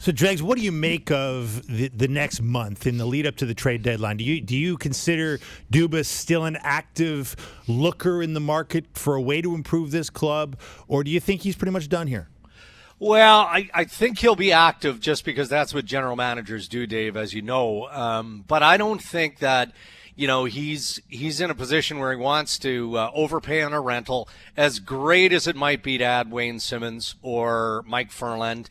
So, Dregs, what do you make of the next month in the lead up to the trade deadline? Do you consider Dubas still an active looker in the market for a way to improve this club, or do you think he's pretty much done here? Well, I think he'll be active just because that's what general managers do, Dave, as you know. But I don't think that, he's in a position where he wants to overpay on a rental. As great as it might be to add Wayne Simmons or Mike Furland,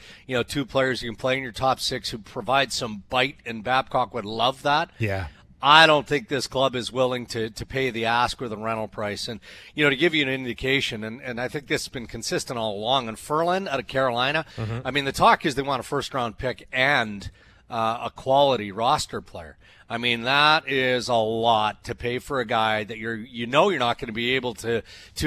two players you can play in your top six who provide some bite, and Babcock would love that. Yeah. I don't think this club is willing to pay the ask or the rental price. And, to give you an indication, and I think this has been consistent all along, and Furland out of Carolina, I mean, the talk is they want a first-round pick and a quality roster player. I mean, that is a lot to pay for a guy that you're not going to be able to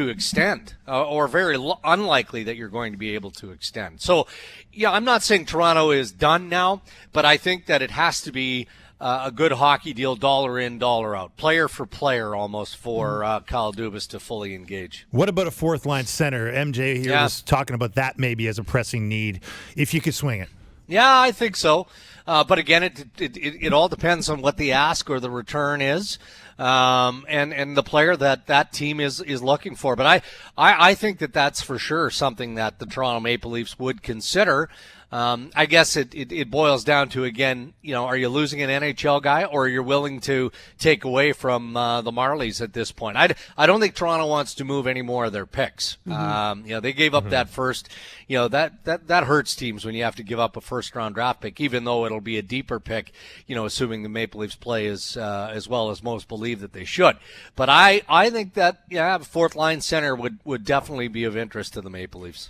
extend, or very unlikely that you're going to be able to extend. So, yeah, I'm not saying Toronto is done now, but I think that it has to be a good hockey deal, dollar in, dollar out, player for player almost for Kyle Dubas to fully engage. What about a fourth-line center? MJ here was talking about that maybe as a pressing need, if you could swing it. Yeah, I think so. But again, it all depends on what the ask or the return is, and the player that team is looking for. But I think that's for sure something that the Toronto Maple Leafs would consider. I guess it boils down to, again, are you losing an NHL guy, or are you willing to take away from the Marlies at this point? I don't think Toronto wants to move any more of their picks. They gave up that first. That hurts teams when you have to give up a first-round draft pick, even though it'll be a deeper pick, assuming the Maple Leafs play as well as most believe that they should. But I think that, a fourth-line center would definitely be of interest to the Maple Leafs.